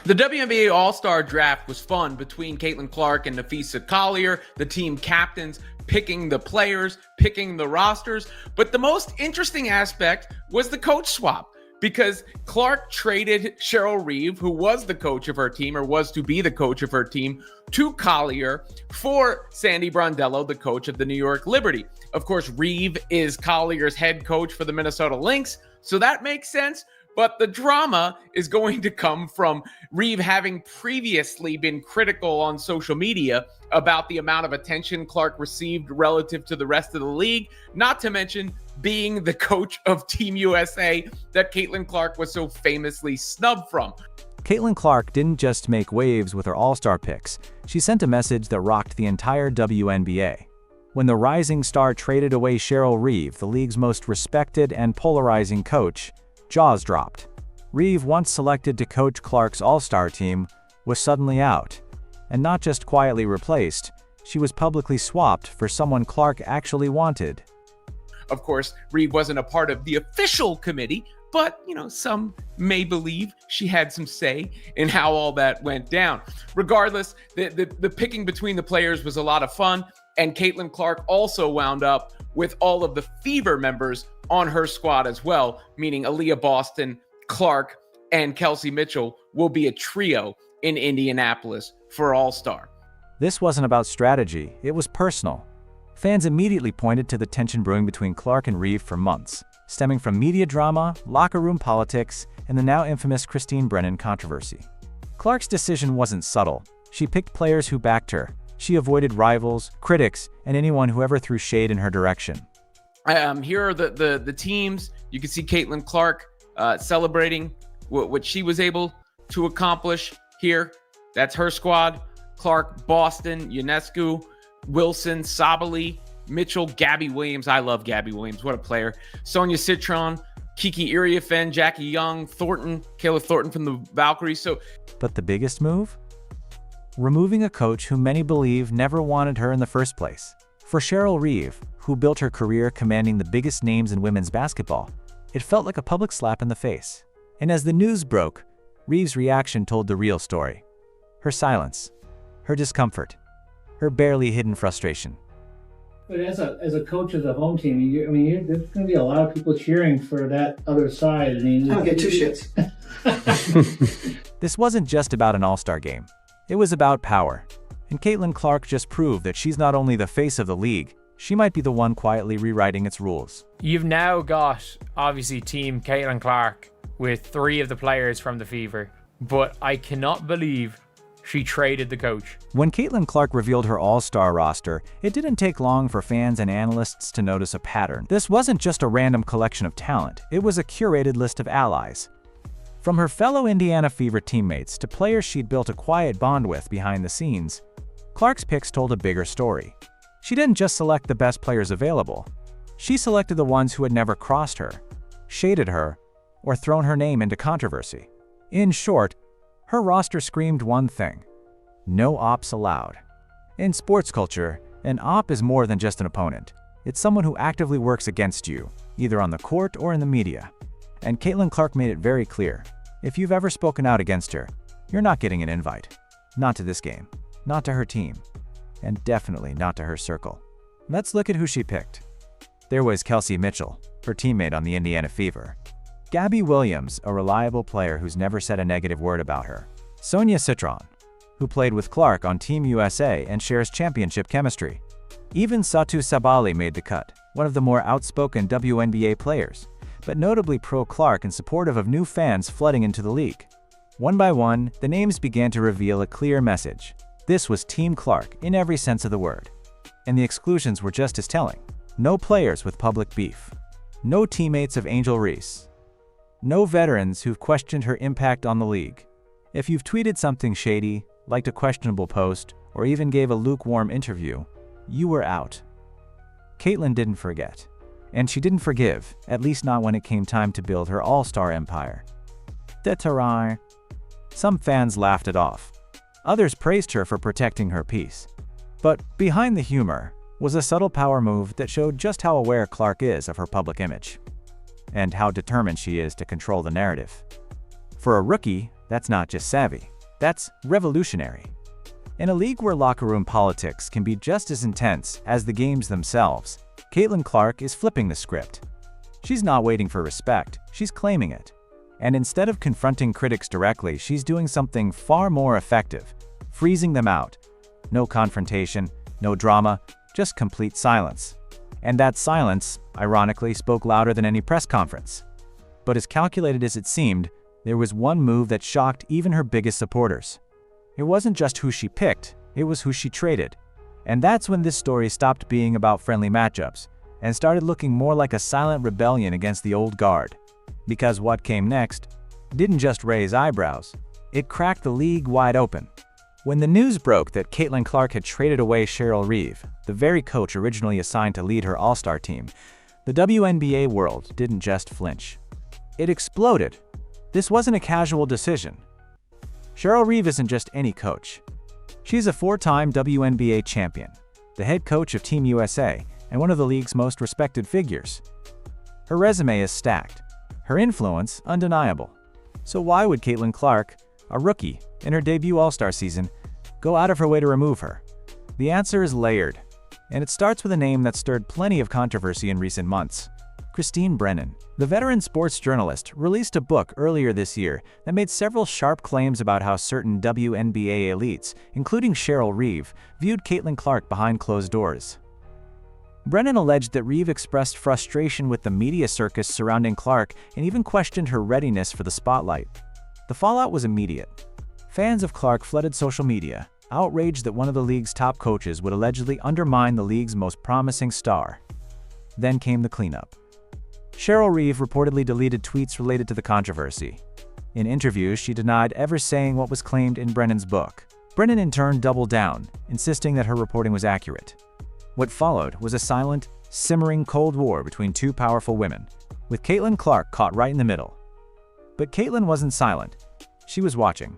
The WNBA All-Star Draft was fun between Caitlin Clark and Napheesa Collier, the team captains, picking the players, picking the rosters. But the most interesting aspect was the coach swap, because Clark traded Cheryl Reeve, who was the coach of her team, or was to be the coach of her team, to Collier for Sandy Brondello, the coach of the New York Liberty. Of course, Reeve is Collier's head coach for the Minnesota Lynx, so that makes sense. But the drama is going to come from Reeve having previously been critical on social media about the amount of attention Clark received relative to the rest of the league, not to mention being the coach of Team USA that Caitlin Clark was so famously snubbed from. Caitlin Clark didn't just make waves with her All-Star picks, she sent a message that rocked the entire WNBA. When the rising star traded away Cheryl Reeve, the league's most respected and polarizing coach, jaws dropped. Reeve, once selected to coach Clark's All-Star team, was suddenly out. And not just quietly replaced, she was publicly swapped for someone Clark actually wanted. Of course, Reeve wasn't a part of the official committee, but, some may believe she had some say in how all that went down. Regardless, the picking between the players was a lot of fun, and Caitlin Clark also wound up with all of the Fever members on her squad as well, meaning Aaliyah Boston, Clark, and Kelsey Mitchell will be a trio in Indianapolis for All-Star. This wasn't about strategy, it was personal. Fans immediately pointed to the tension brewing between Clark and Reeve for months, stemming from media drama, locker room politics, and the now infamous Christine Brennan controversy. Clark's decision wasn't subtle. She picked players who backed her. She avoided rivals, critics, and anyone who ever threw shade in her direction. Here are the teams. You can see Caitlin Clark celebrating what she was able to accomplish here. That's her squad. Clark, Boston, Ionescu, Wilson, Sabali, Mitchell, Gabby Williams. I love Gabby Williams. What a player. Sonia Citron, Kiki Iriafen, Jackie Young, Thornton, Kayla Thornton from the Valkyries. But the biggest move? Removing a coach who many believe never wanted her in the first place. For Cheryl Reeve, who built her career commanding the biggest names in women's basketball, it felt like a public slap in the face. And as the news broke, Reeve's reaction told the real story. Her silence, her discomfort, her barely hidden frustration. But as a coach of the home team, there's going to be a lot of people cheering for that other side. I don't get two shits. This wasn't just about an all-star game. It was about power. And Caitlin Clark just proved that she's not only the face of the league, she might be the one quietly rewriting its rules. You've now got, obviously, Team Caitlin Clark with 3 of the players from the Fever, but I cannot believe she traded the coach. When Caitlin Clark revealed her all-star roster, it didn't take long for fans and analysts to notice a pattern. This wasn't just a random collection of talent, it was a curated list of allies. From her fellow Indiana Fever teammates to players she'd built a quiet bond with behind the scenes, Clark's picks told a bigger story. She didn't just select the best players available. She selected the ones who had never crossed her, shaded her, or thrown her name into controversy. In short, her roster screamed one thing: no ops allowed. In sports culture, an op is more than just an opponent. It's someone who actively works against you, either on the court or in the media. And Caitlin Clark made it very clear: if you've ever spoken out against her, you're not getting an invite. Not to this game, not to her team, and definitely not to her circle. Let's look at who she picked. There was Kelsey Mitchell, her teammate on the Indiana Fever. Gabby Williams, a reliable player who's never said a negative word about her. Sonia Citron, who played with Clark on Team USA and shares championship chemistry. Even Satou Sabali made the cut, one of the more outspoken WNBA players, but notably pro-Clark and supportive of new fans flooding into the league. One by one, the names began to reveal a clear message. This was Team Clark in every sense of the word. And the exclusions were just as telling. No players with public beef. No teammates of Angel Reese. No veterans who've questioned her impact on the league. If you've tweeted something shady, liked a questionable post, or even gave a lukewarm interview, you were out. Caitlin didn't forget. And she didn't forgive, at least not when it came time to build her all-star empire. Détaillé. Some fans laughed it off. Others praised her for protecting her peace. But behind the humor was a subtle power move that showed just how aware Clark is of her public image, and how determined she is to control the narrative. For a rookie, that's not just savvy, That's revolutionary. In a league where locker room politics can be just as intense as the games themselves, Caitlin Clark is flipping the script. She's not waiting for respect, she's claiming it. And instead of confronting critics directly, she's doing something far more effective, freezing them out. No confrontation, no drama, just complete silence. And that silence, ironically, spoke louder than any press conference. But as calculated as it seemed, there was one move that shocked even her biggest supporters. It wasn't just who she picked, it was who she traded. And that's when this story stopped being about friendly matchups and started looking more like a silent rebellion against the old guard. Because what came next didn't just raise eyebrows, it cracked the league wide open. When the news broke that Caitlin Clark had traded away Cheryl Reeve, the very coach originally assigned to lead her All-Star team, the WNBA world didn't just flinch. It exploded. This wasn't a casual decision. Cheryl Reeve isn't just any coach. She's a four-time WNBA champion, the head coach of Team USA, and one of the league's most respected figures. Her resume is stacked, her influence undeniable. So why would Caitlin Clark, a rookie in her debut All-Star season, go out of her way to remove her? The answer is layered, and it starts with a name that stirred plenty of controversy in recent months. Christine Brennan, the veteran sports journalist, released a book earlier this year that made several sharp claims about how certain WNBA elites, including Cheryl Reeve, viewed Caitlin Clark behind closed doors. Brennan alleged that Reeve expressed frustration with the media circus surrounding Clark and even questioned her readiness for the spotlight. The fallout was immediate. Fans of Clark flooded social media, outraged that one of the league's top coaches would allegedly undermine the league's most promising star. Then came the cleanup. Cheryl Reeve reportedly deleted tweets related to the controversy. In interviews, she denied ever saying what was claimed in Brennan's book. Brennan in turn doubled down, insisting that her reporting was accurate. What followed was a silent, simmering Cold War between two powerful women, with Caitlin Clark caught right in the middle. But Caitlin wasn't silent. She was watching.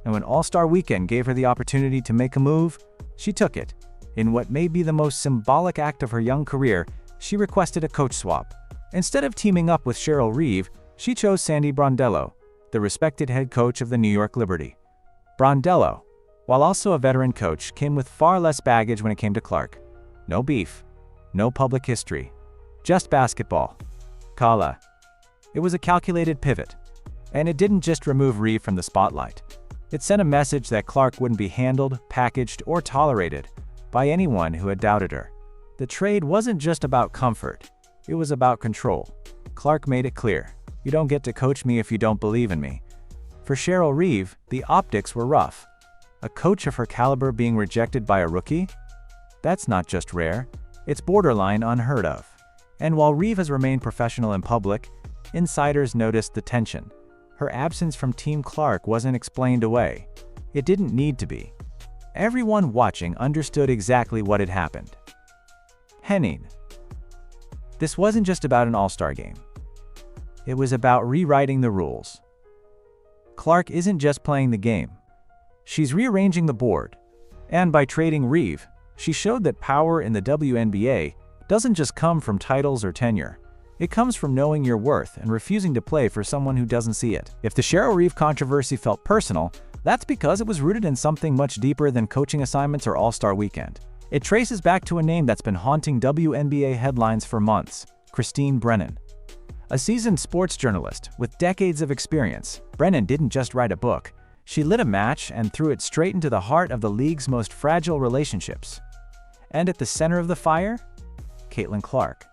And when All-Star Weekend gave her the opportunity to make a move, she took it. In what may be the most symbolic act of her young career, she requested a coach swap. Instead of teaming up with Cheryl Reeve, she chose Sandy Brondello, the respected head coach of the New York Liberty. Brondello, while also a veteran coach, came with far less baggage when it came to Clark. No beef, no public history, just basketball. Kala. It was a calculated pivot, and it didn't just remove Reeve from the spotlight. It sent a message that Clark wouldn't be handled, packaged, or tolerated by anyone who had doubted her. The trade wasn't just about comfort. It was about control. Clark made it clear, you don't get to coach me if you don't believe in me. For Cheryl Reeve, the optics were rough. A coach of her caliber being rejected by a rookie? That's not just rare, it's borderline unheard of. And while Reeve has remained professional in public, insiders noticed the tension. Her absence from Team Clark wasn't explained away. It didn't need to be. Everyone watching understood exactly what had happened. Henning. This wasn't just about an All-Star game. It was about rewriting the rules. Clark isn't just playing the game. She's rearranging the board. And by trading Reeve, she showed that power in the WNBA doesn't just come from titles or tenure. It comes from knowing your worth and refusing to play for someone who doesn't see it. If the Cheryl Reeve controversy felt personal, that's because it was rooted in something much deeper than coaching assignments or All-Star Weekend. It traces back to a name that's been haunting WNBA headlines for months: Christine Brennan. A seasoned sports journalist with decades of experience, Brennan didn't just write a book. She lit a match and threw it straight into the heart of the league's most fragile relationships. And at the center of the fire? Caitlin Clark.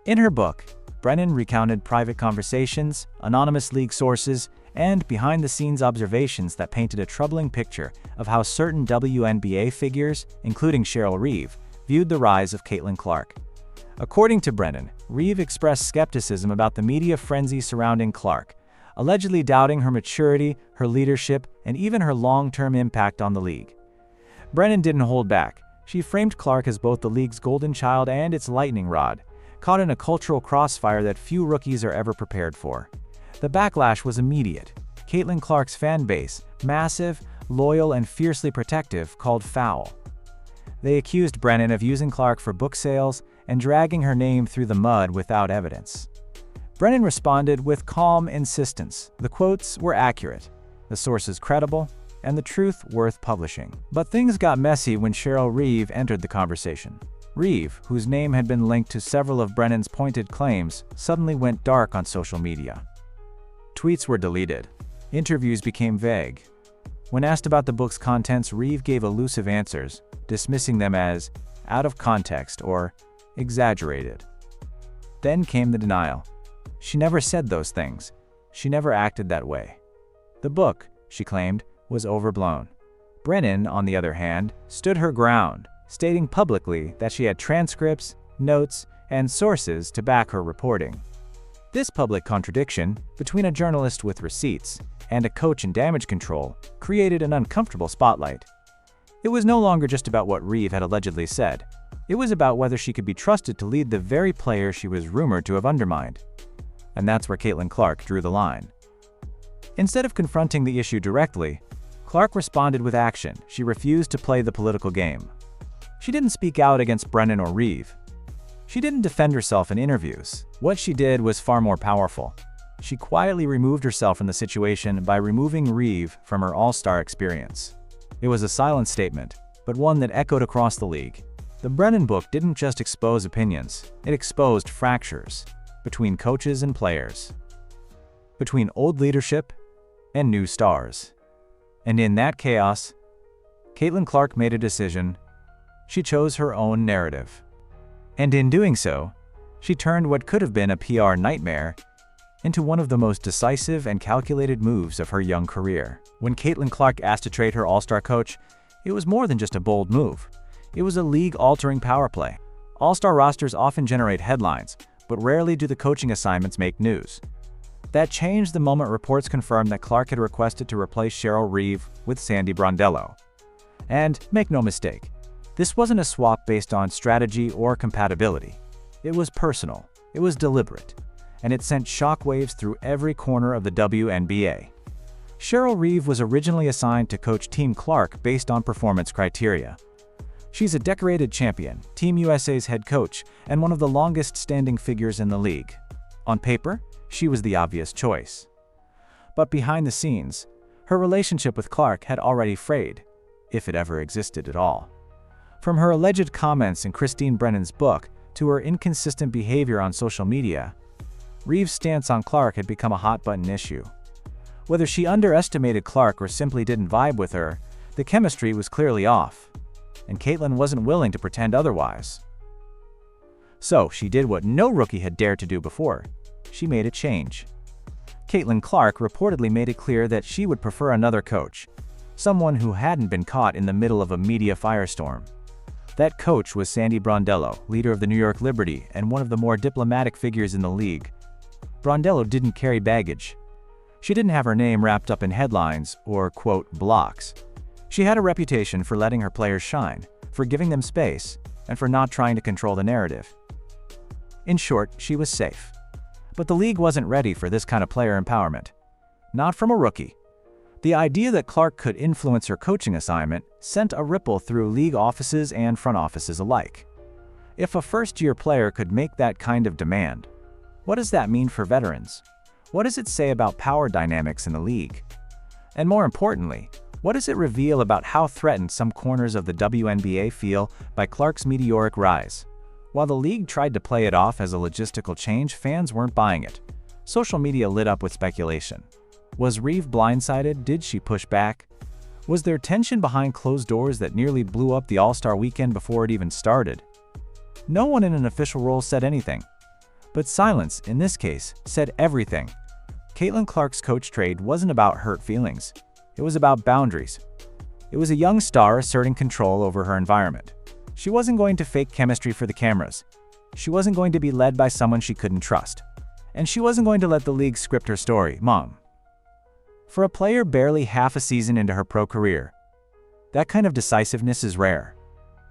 In her book, Brennan recounted private conversations, anonymous league sources, and behind-the-scenes observations that painted a troubling picture of how certain WNBA figures, including Cheryl Reeve, viewed the rise of Caitlin Clark. According to Brennan, Reeve expressed skepticism about the media frenzy surrounding Clark, allegedly doubting her maturity, her leadership, and even her long-term impact on the league. Brennan didn't hold back. She framed Clark as both the league's golden child and its lightning rod, caught in a cultural crossfire that few rookies are ever prepared for. The backlash was immediate. Caitlin Clark's fan base, massive, loyal, and fiercely protective, called foul. They accused Brennan of using Clark for book sales and dragging her name through the mud without evidence. Brennan responded with calm insistence. The quotes were accurate, the sources credible, and the truth worth publishing. But things got messy when Cheryl Reeve entered the conversation. Reeve, whose name had been linked to several of Brennan's pointed claims, suddenly went dark on social media. Tweets were deleted. Interviews became vague. When asked about the book's contents, Reeve gave elusive answers, dismissing them as out of context or exaggerated. Then came the denial. She never said those things. She never acted that way. The book, she claimed, was overblown. Brennan, on the other hand, stood her ground, stating publicly that she had transcripts, notes, and sources to back her reporting. This public contradiction between a journalist with receipts and a coach in damage control created an uncomfortable spotlight. It was no longer just about what Reeve had allegedly said. It was about whether she could be trusted to lead the very player she was rumored to have undermined. And that's where Caitlin Clark drew the line. Instead of confronting the issue directly, Clark responded with action. She refused to play the political game. She didn't speak out against Brennan or Reeve. She didn't defend herself in interviews. What she did was far more powerful. She quietly removed herself from the situation by removing Reeve from her All-Star experience. It was a silent statement, but one that echoed across the league. The Brennan book didn't just expose opinions, it exposed fractures between coaches and players, between old leadership and new stars. And in that chaos, Caitlin Clark made a decision. She chose her own narrative. And in doing so, she turned what could have been a PR nightmare into one of the most decisive and calculated moves of her young career. When Caitlin Clark asked to trade her All-Star coach, it was more than just a bold move. It was a league-altering power play. All-Star rosters often generate headlines, but rarely do the coaching assignments make news. That changed the moment reports confirmed that Clark had requested to replace Cheryl Reeve with Sandy Brondello. And make no mistake, this wasn't a swap based on strategy or compatibility. It was personal, it was deliberate, and it sent shockwaves through every corner of the WNBA. Cheryl Reeve was originally assigned to coach Team Clark based on performance criteria. She's a decorated champion, Team USA's head coach, and one of the longest-standing figures in the league. On paper, she was the obvious choice. But behind the scenes, her relationship with Clark had already frayed, if it ever existed at all. From her alleged comments in Christine Brennan's book to her inconsistent behavior on social media, Reeve's stance on Clark had become a hot-button issue. Whether she underestimated Clark or simply didn't vibe with her, the chemistry was clearly off, and Caitlin wasn't willing to pretend otherwise. So she did what no rookie had dared to do before. She made a change. Caitlin Clark reportedly made it clear that she would prefer another coach, someone who hadn't been caught in the middle of a media firestorm. That coach was Sandy Brondello, leader of the New York Liberty and one of the more diplomatic figures in the league. Brondello didn't carry baggage. She didn't have her name wrapped up in headlines or, quote, blocks. She had a reputation for letting her players shine, for giving them space, and for not trying to control the narrative. In short, she was safe. But the league wasn't ready for this kind of player empowerment. Not from a rookie. The idea that Clark could influence her coaching assignment sent a ripple through league offices and front offices alike. If a first-year player could make that kind of demand, what does that mean for veterans? What does it say about power dynamics in the league? And more importantly, what does it reveal about how threatened some corners of the WNBA feel by Clark's meteoric rise? While the league tried to play it off as a logistical change, fans weren't buying it. Social media lit up with speculation. Was Reeve blindsided? Did she push back? Was there tension behind closed doors that nearly blew up the All-Star weekend before it even started? No one in an official role said anything. But silence, in this case, said everything. Caitlin Clark's coach trade wasn't about hurt feelings. It was about boundaries. It was a young star asserting control over her environment. She wasn't going to fake chemistry for the cameras. She wasn't going to be led by someone she couldn't trust. And she wasn't going to let the league script her story, Mom. For a player barely half a season into her pro career, that kind of decisiveness is rare.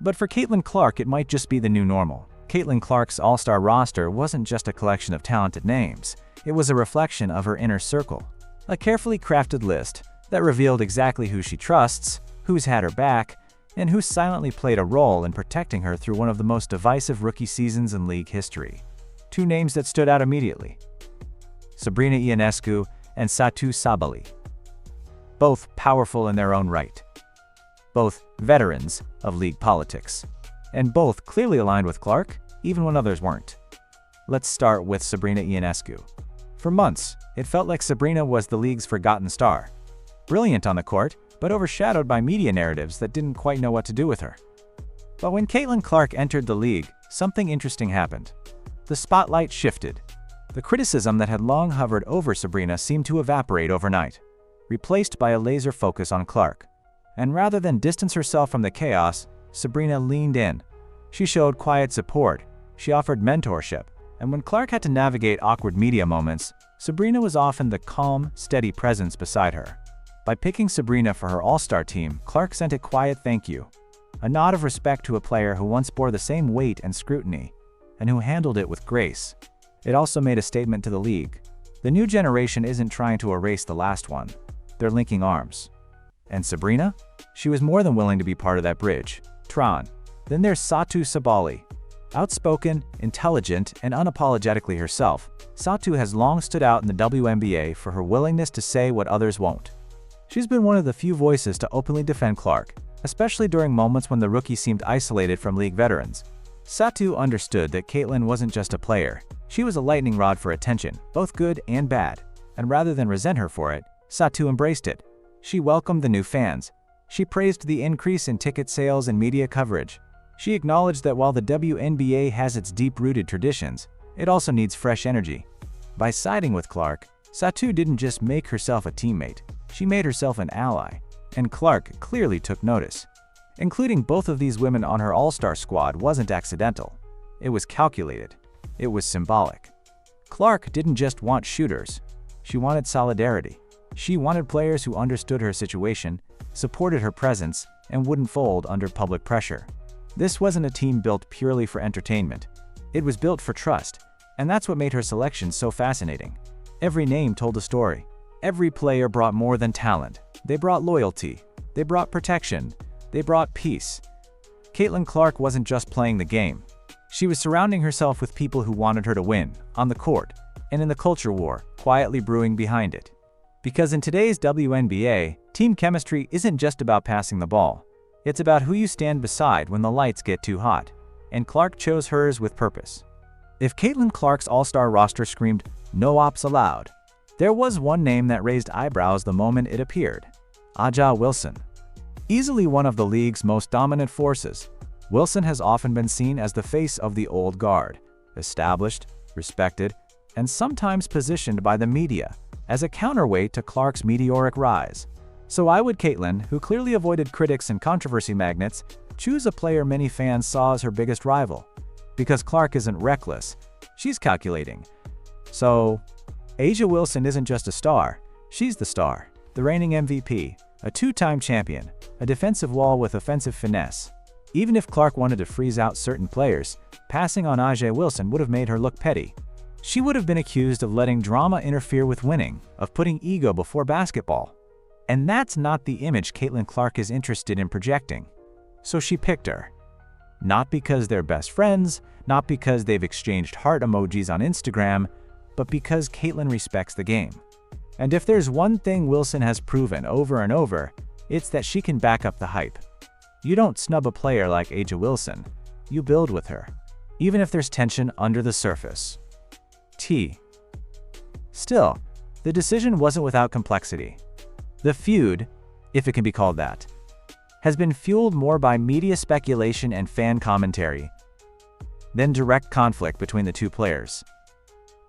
But for Caitlin Clark, it might just be the new normal. Caitlin Clark's All-Star roster wasn't just a collection of talented names. It was a reflection of her inner circle. A carefully crafted list that revealed exactly who she trusts, who's had her back, and who silently played a role in protecting her through one of the most divisive rookie seasons in league history. Two names that stood out immediately: Sabrina Ionescu and Satou Sabally. both powerful in their own right. Both veterans of league politics. And both clearly aligned with Clark, even when others weren't. Let's start with Sabrina Ionescu. For months, it felt like Sabrina was the league's forgotten star. Brilliant on the court, but overshadowed by media narratives that didn't quite know what to do with her. But when Caitlin Clark entered the league, something interesting happened. The spotlight shifted. The criticism that had long hovered over Sabrina seemed to evaporate overnight, replaced by a laser focus on Clark. And rather than distance herself from the chaos, Sabrina leaned in. She showed quiet support, she offered mentorship, and when Clark had to navigate awkward media moments, Sabrina was often the calm, steady presence beside her. By picking Sabrina for her all-star team, Clark sent a quiet thank you, a nod of respect to a player who once bore the same weight and scrutiny, and who handled it with grace. It also made a statement to the league. The new generation isn't trying to erase the last one. They're linking arms. And Sabrina? She was more than willing to be part of that bridge. Tron. Then there's Satu Sabali. Outspoken, intelligent, and unapologetically herself, Satu has long stood out in the WNBA for her willingness to say what others won't. She's been one of the few voices to openly defend Clark, especially during moments when the rookie seemed isolated from league veterans. Satu understood that Caitlin wasn't just a player. She was a lightning rod for attention, both good and bad. And rather than resent her for it, Satu embraced it. She welcomed the new fans. She praised the increase in ticket sales and media coverage. She acknowledged that while the WNBA has its deep-rooted traditions, it also needs fresh energy. By siding with Clark, Satu didn't just make herself a teammate, she made herself an ally. And Clark clearly took notice. Including both of these women on her all-star squad wasn't accidental. It was calculated. It was symbolic. Clark didn't just want shooters. She wanted solidarity. She wanted players who understood her situation, supported her presence, and wouldn't fold under public pressure. This wasn't a team built purely for entertainment. It was built for trust, and that's what made her selection so fascinating. Every name told a story. Every player brought more than talent. They brought loyalty. They brought protection. They brought peace. Caitlin Clark wasn't just playing the game. She was surrounding herself with people who wanted her to win, on the court, and in the culture war, quietly brewing behind it. Because in today's WNBA, team chemistry isn't just about passing the ball. It's about who you stand beside when the lights get too hot. And Clark chose hers with purpose. If Caitlin Clark's all-star roster screamed, "No ops allowed," there was one name that raised eyebrows the moment it appeared. Aja Wilson. Easily one of the league's most dominant forces, Wilson has often been seen as the face of the old guard, established, respected, and sometimes positioned by the media as a counterweight to Clark's meteoric rise. So why would Caitlin, who clearly avoided critics and controversy magnets, choose a player many fans saw as her biggest rival? Because Clark isn't reckless, she's calculating. So, Aja Wilson isn't just a star, she's the star, the reigning MVP, a two-time champion, a defensive wall with offensive finesse. Even if Clark wanted to freeze out certain players, passing on Aja Wilson would have made her look petty. She would have been accused of letting drama interfere with winning, of putting ego before basketball. And that's not the image Caitlin Clark is interested in projecting. So she picked her. Not because they're best friends, not because they've exchanged heart emojis on Instagram, but because Caitlin respects the game. And if there's one thing Wilson has proven over and over, it's that she can back up the hype. You don't snub a player like Aja Wilson, you build with her, even if there's tension under the surface. Still, the decision wasn't without complexity. The feud, if it can be called that, has been fueled more by media speculation and fan commentary than direct conflict between the two players.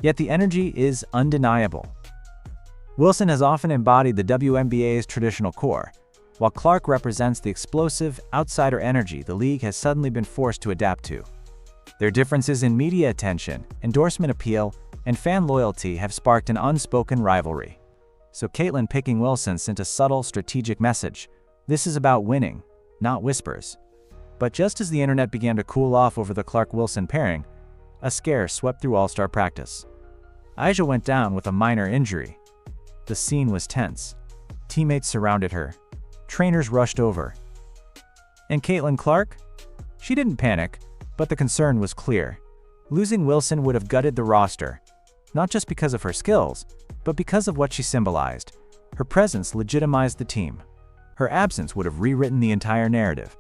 Yet the energy is undeniable. Wilson has often embodied the WNBA's traditional core, while Clark represents the explosive, outsider energy the league has suddenly been forced to adapt to. Their differences in media attention, endorsement appeal, and fan loyalty have sparked an unspoken rivalry. So Caitlin picking Wilson sent a subtle, strategic message. This is about winning, not whispers. But just as the internet began to cool off over the Clark-Wilson pairing, a scare swept through All-Star practice. Aja went down with a minor injury. The scene was tense. Teammates surrounded her. Trainers rushed over. And Caitlin Clark? She didn't panic, but the concern was clear. Losing Wilson would have gutted the roster, not just because of her skills, but because of what she symbolized. Her presence legitimized the team. Her absence would have rewritten the entire narrative.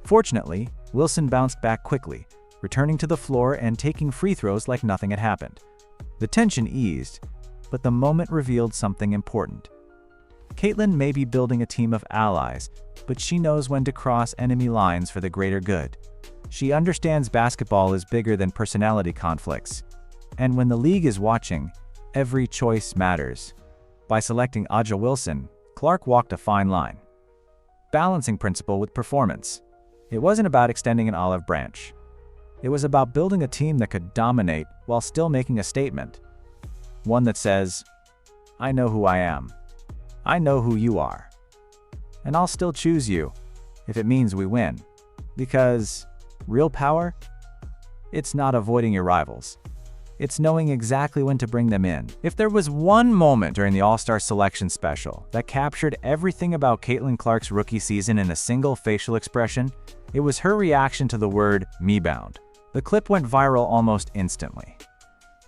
Fortunately, Wilson bounced back quickly, returning to the floor and taking free throws like nothing had happened. The tension eased, but the moment revealed something important. Caitlin may be building a team of allies, but she knows when to cross enemy lines for the greater good. She understands basketball is bigger than personality conflicts. And when the league is watching, every choice matters. By selecting A'ja Wilson, Clark walked a fine line, balancing principle with performance. It wasn't about extending an olive branch. It was about building a team that could dominate while still making a statement. One that says, I know who I am. I know who you are. And I'll still choose you if it means we win. Because real power? It's not avoiding your rivals. It's knowing exactly when to bring them in. If there was one moment during the All-Star Selection Special that captured everything about Caitlin Clark's rookie season in a single facial expression, it was her reaction to the word "me-bound." The clip went viral almost instantly.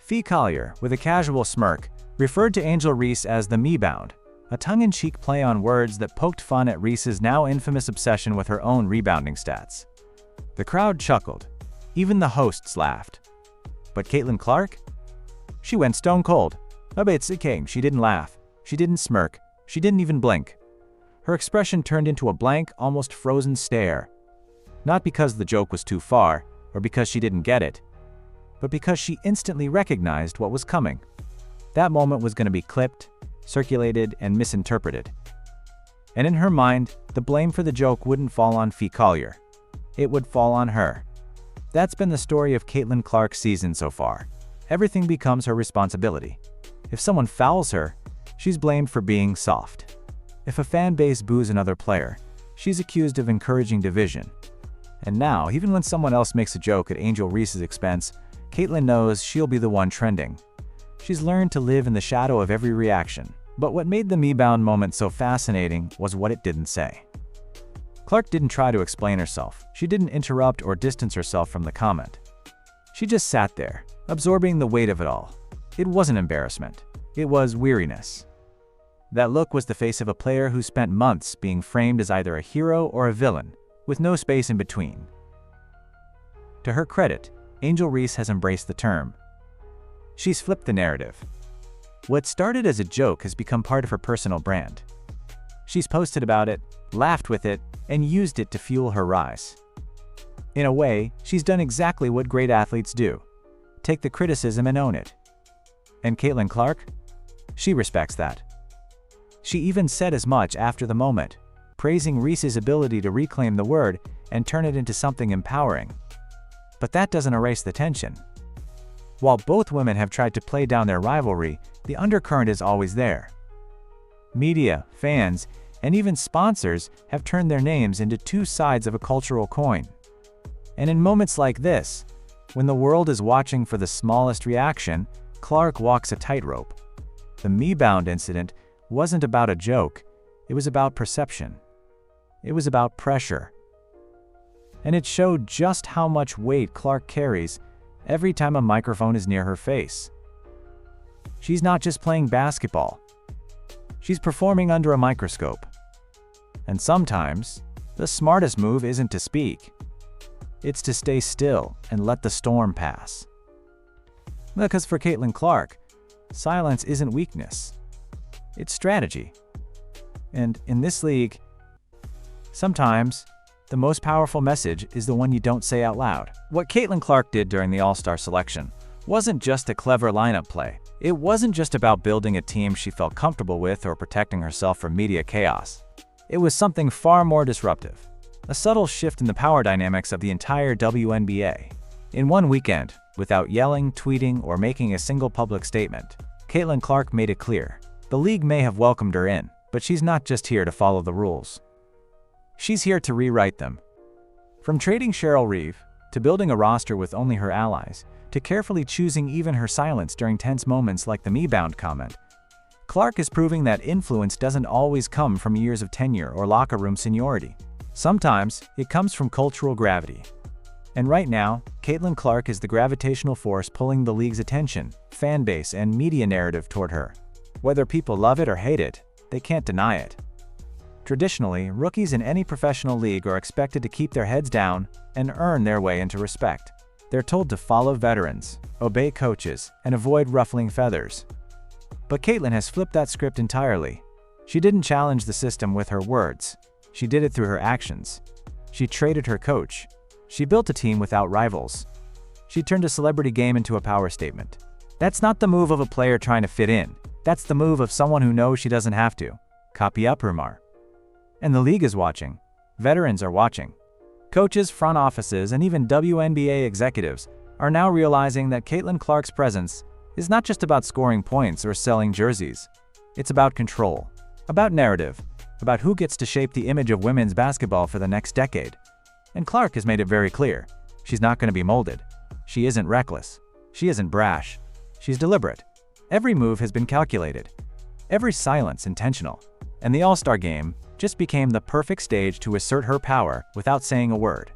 Fee Collier, with a casual smirk, referred to Angel Reese as the "me-bound," a tongue-in-cheek play on words that poked fun at Reese's now infamous obsession with her own rebounding stats. The crowd chuckled. Even the hosts laughed. But Caitlin Clark? She went stone cold. A bit came. She didn't laugh. She didn't smirk. She didn't even blink. Her expression turned into a blank, almost frozen stare. Not because the joke was too far, or because she didn't get it, but because she instantly recognized what was coming. That moment was going to be clipped, circulated, and misinterpreted. And in her mind, the blame for the joke wouldn't fall on Fee Collier. It would fall on her. That's been the story of Caitlin Clark's season so far. Everything becomes her responsibility. If someone fouls her, she's blamed for being soft. If a fan base boos another player, she's accused of encouraging division. And now, even when someone else makes a joke at Angel Reese's expense, Caitlin knows she'll be the one trending. She's learned to live in the shadow of every reaction. But what made the me-bound moment so fascinating was what it didn't say. Clark didn't try to explain herself. She didn't interrupt or distance herself from the comment. She just sat there, absorbing the weight of it all. It wasn't embarrassment. It was weariness. That look was the face of a player who spent months being framed as either a hero or a villain, with no space in between. To her credit, Angel Reese has embraced the term. She's flipped the narrative. What started as a joke has become part of her personal brand. She's posted about it, laughed with it, and used it to fuel her rise. In a way, she's done exactly what great athletes do. Take the criticism and own it. And Caitlin Clark? She respects that. She even said as much after the moment, praising Reese's ability to reclaim the word and turn it into something empowering. But that doesn't erase the tension. While both women have tried to play down their rivalry, the undercurrent is always there. Media, fans, and even sponsors have turned their names into two sides of a cultural coin. And in moments like this, when the world is watching for the smallest reaction, Clark walks a tightrope. The me-bound incident wasn't about a joke, it was about perception. It was about pressure. And it showed just how much weight Clark carries every time a microphone is near her face. She's not just playing basketball. She's performing under a microscope. And sometimes, the smartest move isn't to speak. It's to stay still and let the storm pass. Because for Caitlin Clark, silence isn't weakness. It's strategy. And in this league, sometimes, the most powerful message is the one you don't say out loud. What Caitlin Clark did during the All-Star selection wasn't just a clever lineup play. It wasn't just about building a team she felt comfortable with or protecting herself from media chaos. It was something far more disruptive. A subtle shift in the power dynamics of the entire WNBA. In one weekend, without yelling, tweeting, or making a single public statement, Caitlin Clark made it clear. The league may have welcomed her in, but she's not just here to follow the rules. She's here to rewrite them. From trading Cheryl Reeve, to building a roster with only her allies, to carefully choosing even her silence during tense moments like the me-bound comment, Clark is proving that influence doesn't always come from years of tenure or locker room seniority. Sometimes, it comes from cultural gravity. And right now, Caitlin Clark is the gravitational force pulling the league's attention, fan base, and media narrative toward her. Whether people love it or hate it, they can't deny it. Traditionally, rookies in any professional league are expected to keep their heads down and earn their way into respect. They're told to follow veterans, obey coaches, and avoid ruffling feathers. But Caitlin has flipped that script entirely. She didn't challenge the system with her words. She did it through her actions. She traded her coach. She built a team without rivals. She turned a celebrity game into a power statement. That's not the move of a player trying to fit in. That's the move of someone who knows she doesn't have to. Copy up, Rumar. And the league is watching. Veterans are watching. Coaches, front offices, and even WNBA executives are now realizing that Caitlin Clark's presence is not just about scoring points or selling jerseys. It's about control, about narrative, about who gets to shape the image of women's basketball for the next decade. And Clark has made it very clear. She's not going to be molded. She isn't reckless. She isn't brash. She's deliberate. Every move has been calculated. Every silence intentional. And the All-Star game just became the perfect stage to assert her power without saying a word.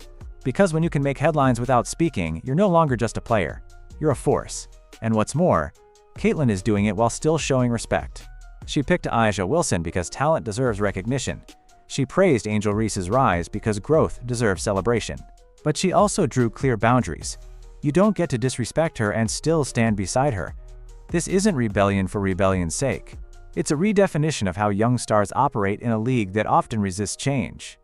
Because when you can make headlines without speaking, you're no longer just a player. You're a force. And what's more, Caitlin is doing it while still showing respect. She picked A'ja Wilson because talent deserves recognition. She praised Angel Reese's rise because growth deserves celebration. But she also drew clear boundaries. You don't get to disrespect her and still stand beside her. This isn't rebellion for rebellion's sake. It's a redefinition of how young stars operate in a league that often resists change.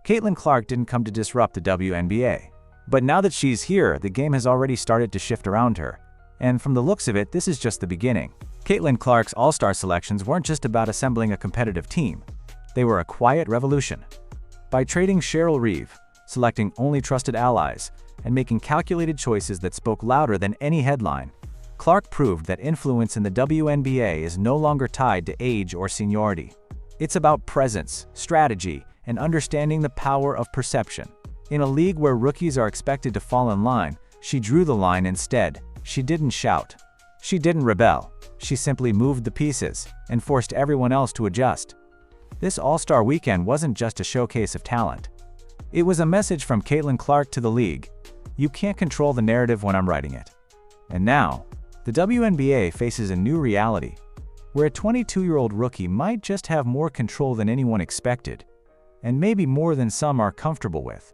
Caitlin Clark didn't come to disrupt the WNBA. But now that she's here, the game has already started to shift around her. And from the looks of it, this is just the beginning. Caitlin Clark's All-Star selections weren't just about assembling a competitive team. They were a quiet revolution. By trading Cheryl Reeve, selecting only trusted allies, and making calculated choices that spoke louder than any headline, Clark proved that influence in the WNBA is no longer tied to age or seniority. It's about presence, strategy, and understanding the power of perception. In a league where rookies are expected to fall in line, she drew the line instead. She didn't shout. She didn't rebel. She simply moved the pieces and forced everyone else to adjust. This All-Star weekend wasn't just a showcase of talent. It was a message from Caitlin Clark to the league. You can't control the narrative when I'm writing it. And now, the WNBA faces a new reality, where a 22-year-old rookie might just have more control than anyone expected, and maybe more than some are comfortable with.